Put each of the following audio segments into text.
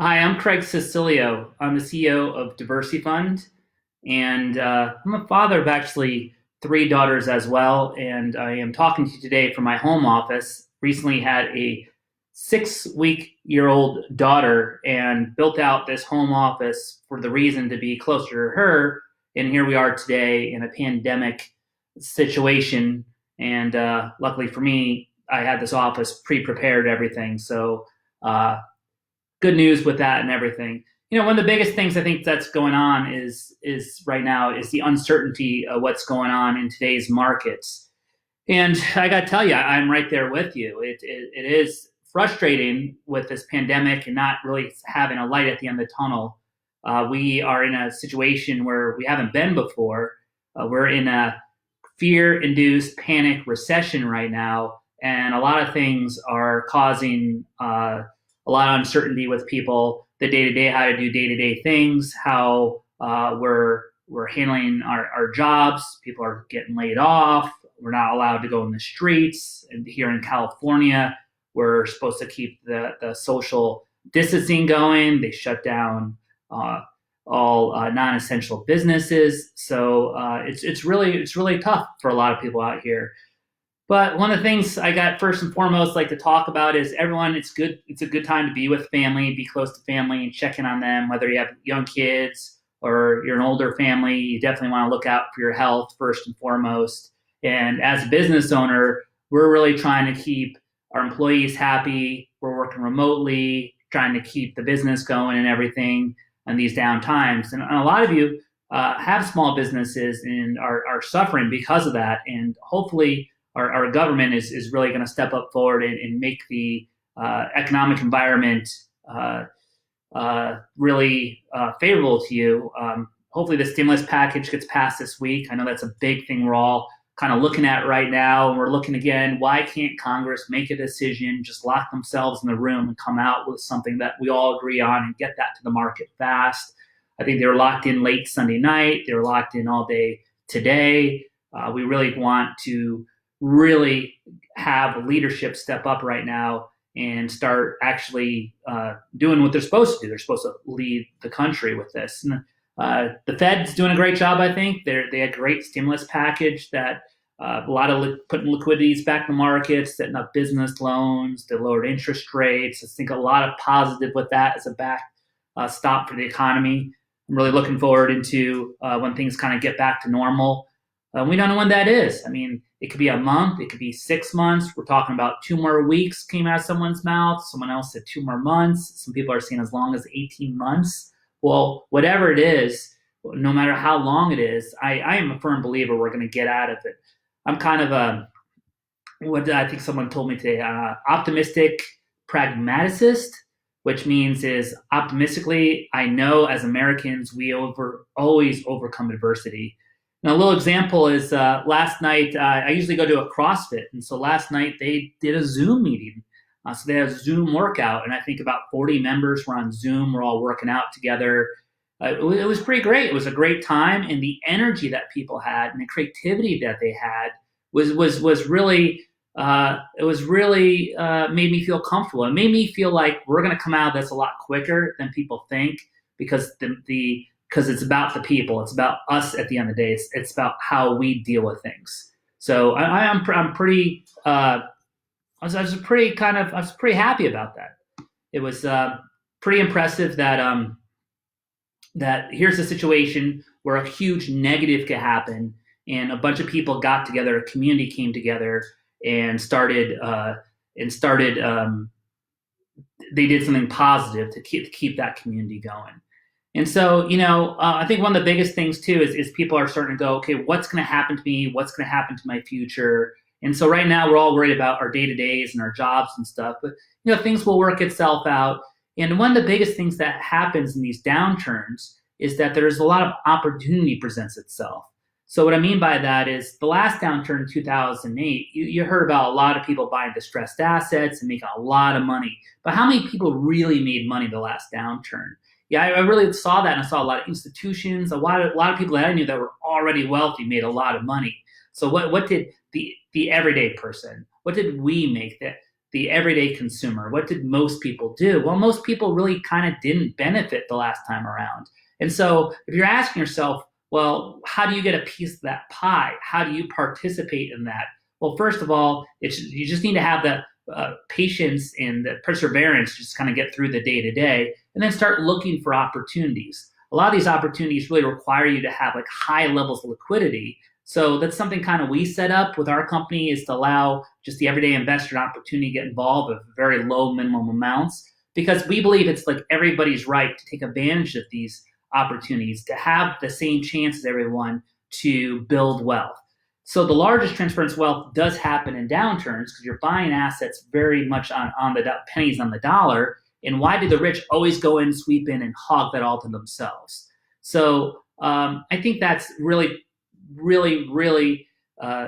Hi, I'm Craig Cecilio. I'm the CEO of DiversyFund, and I'm a father of actually three daughters as well. And I am talking to you today from my home office. Recently had a 6-week-year-old daughter and built out this home office for the reason to be closer to her. And here we are today in a pandemic situation. And luckily for me, I had this office pre-prepared everything. So uh, good news with that and everything. One of the biggest things I think that's going on is right now is the uncertainty of what's going on in today's markets. And I got to tell you, I'm right there with you. It is frustrating with this pandemic and not really having a light at the end of the tunnel. We are in a situation where we haven't been before. We're in a fear-induced panic recession right now, and a lot of things are causing a lot of uncertainty with people, the day to day, how to do day to day things, how we're handling our jobs. People are getting laid off. We're not allowed to go in the streets. And here in California, we're supposed to keep the social distancing going. They shut down all non-essential businesses. So it's really tough for a lot of people out here. But one of the things I got first and foremost like to talk about is everyone. It's good. It's a good time to be with family, be close to family, and check in on them. Whether you have young kids or you're an older family, you definitely want to look out for your health first and foremost. And as a business owner, we're really trying to keep our employees happy. We're working remotely, trying to keep the business going and everything in these down times. And a lot of you have small businesses and are suffering because of that. And hopefully our government is really going to step up forward and make the economic environment really favorable to you. Hopefully, the stimulus package gets passed this week. I know that's a big thing we're all kind of looking at right now. And we're looking again, why can't Congress make a decision, just lock themselves in the room and come out with something that we all agree on and get that to the market fast? I think they were locked in late Sunday night. They were locked in all day today. We really want to really have leadership step up right now and start actually doing what they're supposed to do. They're supposed to lead the country with this. And, the Fed's doing a great job, I think. They had a great stimulus package that a lot of putting liquidities back in the markets, setting up business loans, they lowered interest rates. I think a lot of positive with that as a back stop for the economy. I'm really looking forward into when things kind of get back to normal. We don't know when that is. I mean, it could be a month, it could be 6 months. We're talking about 2 more weeks came out of someone's mouth. Someone else said 2 more months. Some people are saying as long as 18 months. Well, whatever it is, no matter how long it is, I am a firm believer we're going to get out of it. I'm kind of what I think someone told me today, optimistic pragmaticist, which means is optimistically, I know as Americans, we always overcome adversity. Now, a little example is last night, I usually go to a CrossFit. And so last night they did a Zoom meeting. So they had a Zoom workout. And I think about 40 members were on Zoom. We're all working out together. It was pretty great. It was a great time. And the energy that people had and the creativity that they had was really, it was really made me feel comfortable. It made me feel like we're going to come out of this a lot quicker than people think because because it's about the people. It's about us at the end of the day. It's about how we deal with things. So I'm pretty. I was pretty happy about that. It was pretty impressive that here's a situation where a huge negative could happen, and a bunch of people got together, a community came together and started. They did something positive to keep that community going. And so, I think one of the biggest things too is people are starting to go, okay, what's going to happen to me? What's going to happen to my future? And so right now we're all worried about our day to days and our jobs and stuff, but things will work itself out. And one of the biggest things that happens in these downturns is that there's a lot of opportunity presents itself. So what I mean by that is the last downturn in 2008, you heard about a lot of people buying distressed assets and making a lot of money. But how many people really made money the last downturn? Yeah, I really saw that, and I saw a lot of institutions, a lot of people that I knew that were already wealthy made a lot of money. So what did the everyday person, what did we make? That the everyday consumer. What did most people do? Well, most people really kind of didn't benefit the last time around. And so if you're asking yourself, well, how do you get a piece of that pie? How do you participate in that? Well, first of all, you just need to have the patience and the perseverance to just kind of get through the day to day, and then start looking for opportunities. A lot of these opportunities really require you to have like high levels of liquidity. So that's something kind of we set up with our company, is to allow just the everyday investor an opportunity to get involved with very low minimum amounts, because we believe it's like everybody's right to take advantage of these opportunities, to have the same chance as everyone to build wealth. So the largest transference wealth does happen in downturns, because you're buying assets very much on the pennies on the dollar. And why do the rich always go in, sweep in, and hog that all to themselves? So I think that's really, really,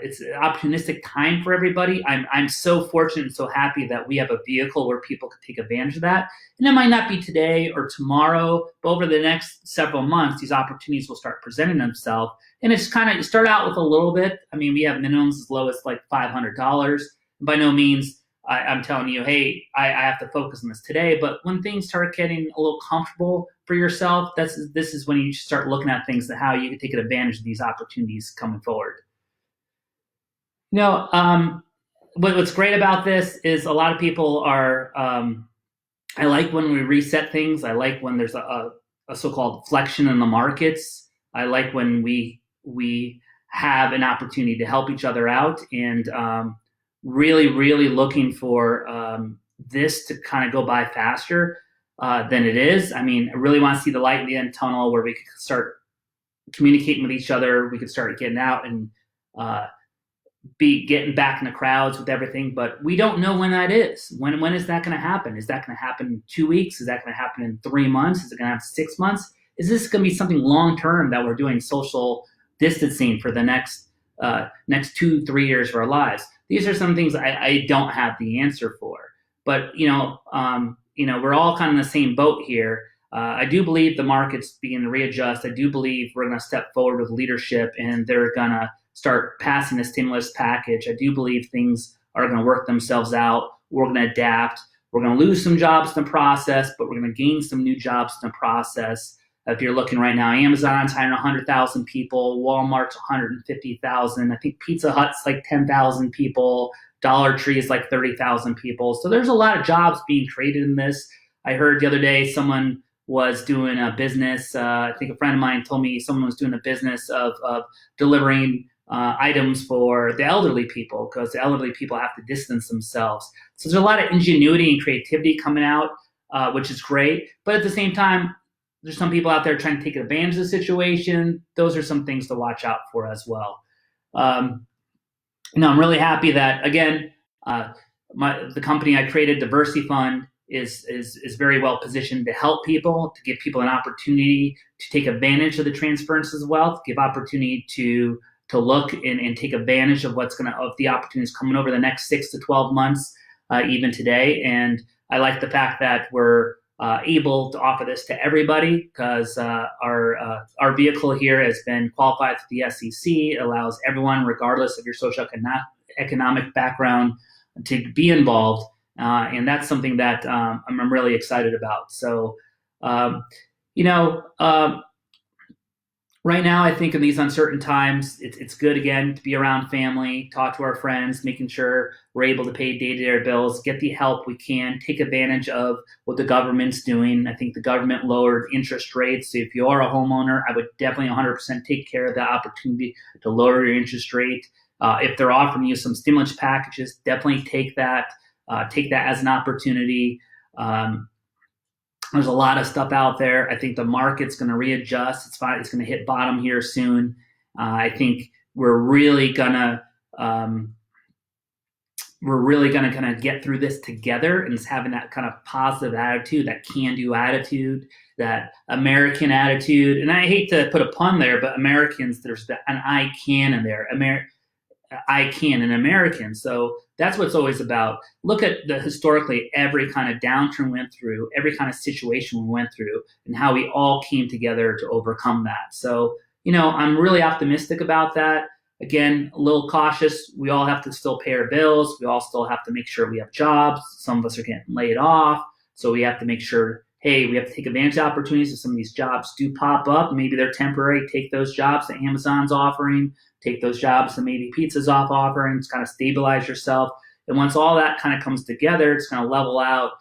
it's an opportunistic time for everybody. I'm so fortunate and so happy that we have a vehicle where people can take advantage of that. And it might not be today or tomorrow, but over the next several months, these opportunities will start presenting themselves. And it's kind of, you start out with a little bit. I mean, we have minimums as low as like $500. By no means I'm telling you, hey, I have to focus on this today. But when things start getting a little comfortable for yourself, this is when you start looking at things and how you can take advantage of these opportunities coming forward. You know, what's great about this is a lot of people are, I like when we reset things. I like when there's a so-called flexion in the markets. I like when we have an opportunity to help each other out, and really looking for this to kind of go by faster than it is. I mean, I really want to see the light in the end tunnel where we can start communicating with each other. We can start getting out and be getting back in the crowds with everything, but we don't know when that is. When is that going to happen? Is that going to happen in 2 weeks? Is that going to happen in 3 months? Is it going to happen 6 months? Is this going to be something long-term that we're doing social distancing for the next 2-3 years of our lives? These are some things I don't have the answer for, but we're all kind of in the same boat here. I do believe the market's beginning to readjust. I do believe we're going to step forward with leadership, and they're going to start passing the stimulus package. I do believe things are going to work themselves out. We're going to adapt. We're going to lose some jobs in the process, but we're going to gain some new jobs in the process. If you're looking right now, Amazon's hiring 100,000 people, Walmart's 150,000. I think Pizza Hut's like 10,000 people. Dollar Tree is like 30,000 people. So there's a lot of jobs being created in this. I heard the other day someone was doing a business. I think a friend of mine told me someone was doing a business of delivering items for the elderly people, because the elderly people have to distance themselves. So there's a lot of ingenuity and creativity coming out, which is great. But at the same time, there's some people out there trying to take advantage of the situation. Those are some things to watch out for as well. I'm really happy that, again, the company I created, DiversyFund, is very well positioned to help people, to give people an opportunity to take advantage of the transferences of wealth, give opportunity to look and take advantage of of the opportunities coming over the next 6 to 12 months, even today. And I like the fact that we're able to offer this to everybody, because our vehicle here has been qualified through the SEC. It allows everyone, regardless of your socioeconomic background, to be involved. And that's something that I'm really excited about. So, right now, I think in these uncertain times, it's good, again, to be around family, talk to our friends, making sure we're able to pay day-to-day bills, get the help we can, take advantage of what the government's doing. I think the government lowered interest rates. So if you are a homeowner, I would definitely 100% take care of the opportunity to lower your interest rate. If they're offering you some stimulus packages, definitely take that as an opportunity. There's a lot of stuff out there. I think the market's going to readjust. It's fine. It's going to hit bottom here soon. I think we're really gonna kind of get through this together, and it's having that kind of positive attitude, that can-do attitude, that American attitude. And I hate to put a pun there, but Americans, there's an I can in there. I can and American. So that's what it's always about. Look at historically every kind of downturn we went through, every kind of situation we went through, and how we all came together to overcome that. So, I'm really optimistic about that. again, a little cautious. We all have to still pay our bills. We all still have to make sure we have jobs. Some of us are getting laid off. So we have to make sure, hey, we have to take advantage of opportunities if some of these jobs do pop up. Maybe they're temporary. Take those jobs that Amazon's offering. Take those jobs that maybe Pizza's off offering. Just kind of stabilize yourself. And once all that kind of comes together, it's going to level out,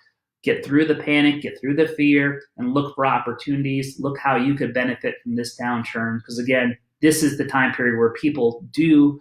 get through the panic, get through the fear, and look for opportunities. Look how you could benefit from this downturn. Because again, this is the time period where people do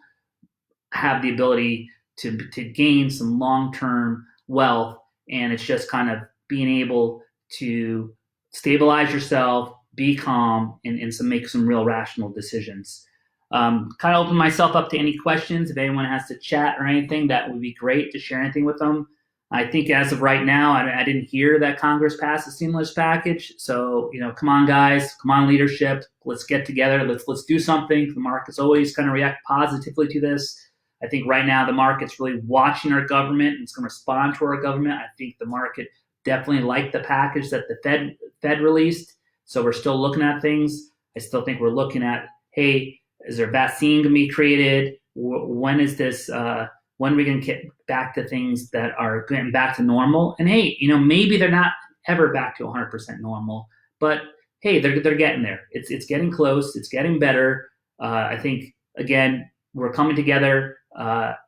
have the ability to gain some long-term wealth. And it's just kind of being able to stabilize yourself, be calm, and make some real rational decisions. Kind of open myself up to any questions. If anyone has to chat or anything, that would be great to share anything with them. I think as of right now, I didn't hear that Congress passed a stimulus package. So, come on, guys, come on, leadership. Let's get together. Let's do something. The market's always going to react positively to this. I think right now the market's really watching our government and it's going to respond to our government. I think the market definitely liked the package that the Fed released. So we're still looking at things. I still think we're looking at, hey, is there a vaccine going to be created? When is this? When are we going to get back to things that are getting back to normal? And hey, maybe they're not ever back to 100% normal, but hey, they're getting there. It's getting close. It's getting better. I think again, we're coming together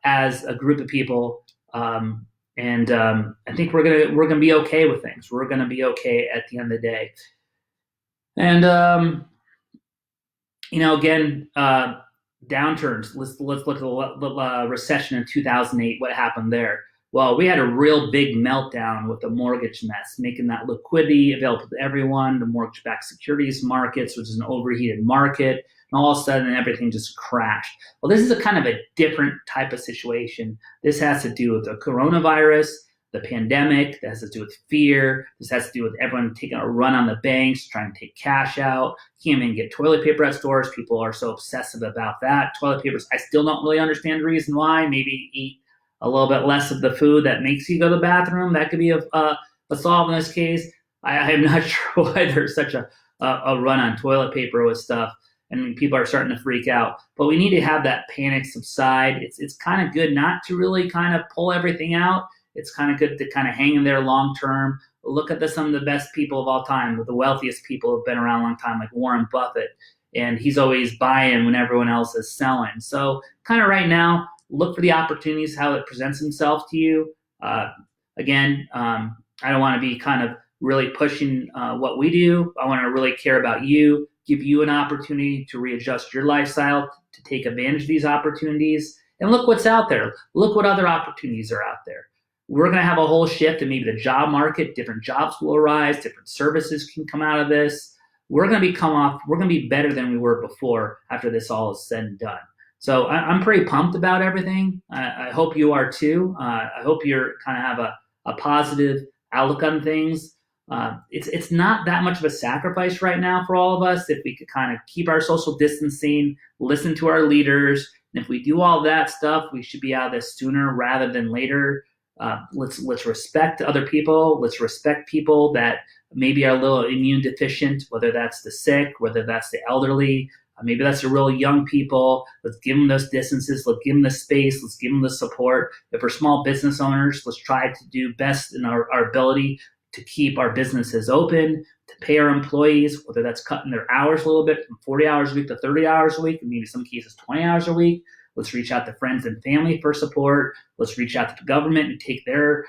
as a group of people, and I think we're gonna be okay with things. We're gonna be okay at the end of the day. And again. Downturns. Let's look at the recession in 2008. What happened there? Well, we had a real big meltdown with the mortgage mess, making that liquidity available to everyone, the mortgage-backed securities markets, which is an overheated market, and all of a sudden everything just crashed. Well, this is a kind of a different type of situation. This has to do with the coronavirus, the pandemic. That has to do with fear. This has to do with everyone taking a run on the banks, trying to take cash out. You can't even get toilet paper at stores. People are so obsessive about that. Toilet papers, I still don't really understand the reason why. Maybe eat a little bit less of the food that makes you go to the bathroom. That could be a solve in this case. I am not sure why there's such a run on toilet paper with stuff. And people are starting to freak out. But we need to have that panic subside. It's kind of good not to really kind of pull everything out. It's kind of good to kind of hang in there long term. Look at some of the best people of all time, the wealthiest people who have been around a long time, like Warren Buffett. And he's always buying when everyone else is selling. So kind of right now, look for the opportunities, how it presents himself to you. Again, I don't want to be kind of really pushing what we do. I want to really care about you, give you an opportunity to readjust your lifestyle, to take advantage of these opportunities. And look what's out there. Look what other opportunities are out there. We're going to have a whole shift in maybe the job market. Different jobs will arise. Different services can come out of this. We're going to be better than we were before after this all is said and done. So I'm pretty pumped about everything. I hope you are too. I hope you're kind of have a positive outlook on things. It's not that much of a sacrifice right now for all of us if we could kind of keep our social distancing, listen to our leaders. And if we do all that stuff, we should be out of this sooner rather than later. Let's respect other people. Let's respect people that maybe are a little immune deficient, whether that's the sick, whether that's the elderly, maybe that's the real young people. Let's give them those distances. Let's give them the space. Let's give them the support. If we're small business owners, let's try to do best in our ability to keep our businesses open, to pay our employees, whether that's cutting their hours a little bit from 40 hours a week to 30 hours a week, and maybe in some cases 20 hours a week. Let's reach out to friends and family for support. Let's reach out to the government and take their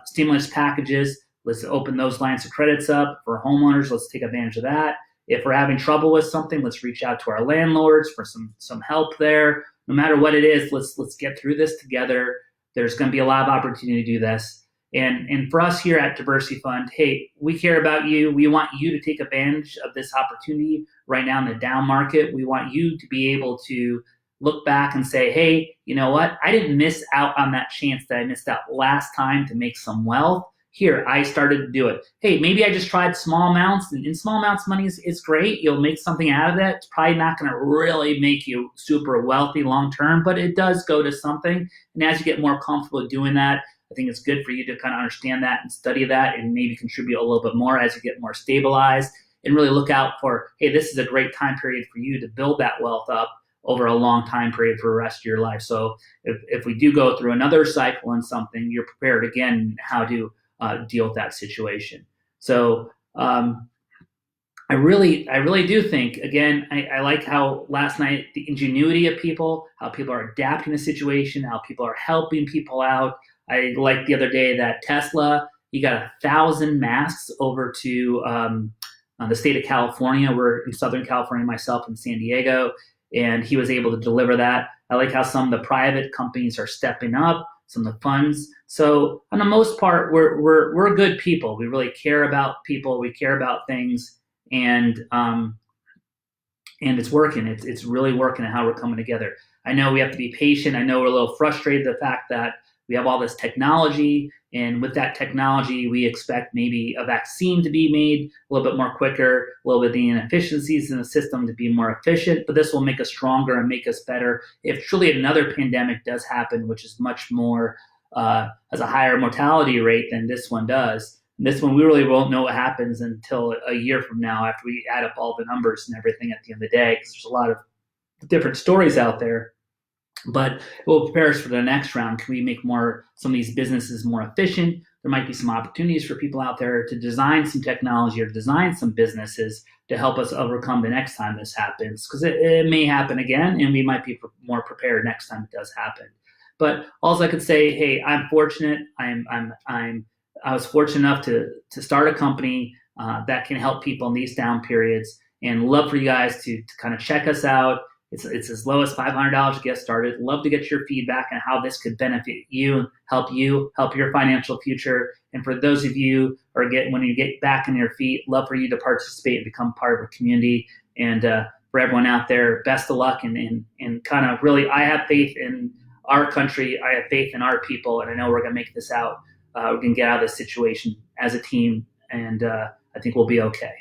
stimulus packages. Let's open those lines of credits up for homeowners. Let's take advantage of that. If we're having trouble with something, let's reach out to our landlords for some help there. No matter what it is, let's get through this together. There's going to be a lot of opportunity to do this. And for us here at DiversyFund, hey, we care about you. We want you to take advantage of this opportunity right now in the down market. We want you to be able to look back and say, hey, you know what? I didn't miss out on that chance that I missed out last time to make some wealth. Here, I started to do it. Hey, maybe I just tried small amounts, and in small amounts, money is great. You'll make something out of that. It's probably not going to really make you super wealthy long term, but it does go to something. And as you get more comfortable doing that, I think it's good for you to kind of understand that and study that and maybe contribute a little bit more as you get more stabilized and really look out for, hey, this is a great time period for you to build that wealth up over a long time period for the rest of your life. So if we do go through another cycle in something, you're prepared again how to deal with that situation. So I really do think, again, I like how last night the ingenuity of people, how people are adapting to the situation, how people are helping people out. I like the other day that Tesla, he got 1,000 masks over to the state of California. We're in Southern California, myself in San Diego, and he was able to deliver that. I like how some of the private companies are stepping up, some of the funds. So on the most part, we're good people. We really care about people. We care about things, and it's working. It's really working at how we're coming together. I know we have to be patient. I know we're a little frustrated the fact that we have all this technology, and with that technology, we expect maybe a vaccine to be made a little bit more quicker, a little bit of the inefficiencies in the system to be more efficient. But this will make us stronger and make us better if truly another pandemic does happen, which is much more has a higher mortality rate than this one does. This one, we really won't know what happens until a year from now after we add up all the numbers and everything at the end of the day, because there's a lot of different stories out there. But it will prepare us for the next round. Can we make some of these businesses more efficient? There might be some opportunities for people out there to design some technology or design some businesses to help us overcome the next time this happens, because it may happen again, and we might be more prepared next time it does happen. But all I could say, hey, I'm fortunate. I was fortunate enough to start a company that can help people in these down periods, and love for you guys to kind of check us out. It's as low as $500 to get started. Love to get your feedback on how this could benefit you, help your financial future. And for those of you when you get back on your feet, love for you to participate and become part of a community. And for everyone out there, best of luck, and kind of really, I have faith in our country. I have faith in our people, and I know we're going to make this out. We can get out of this situation as a team, and I think we'll be okay.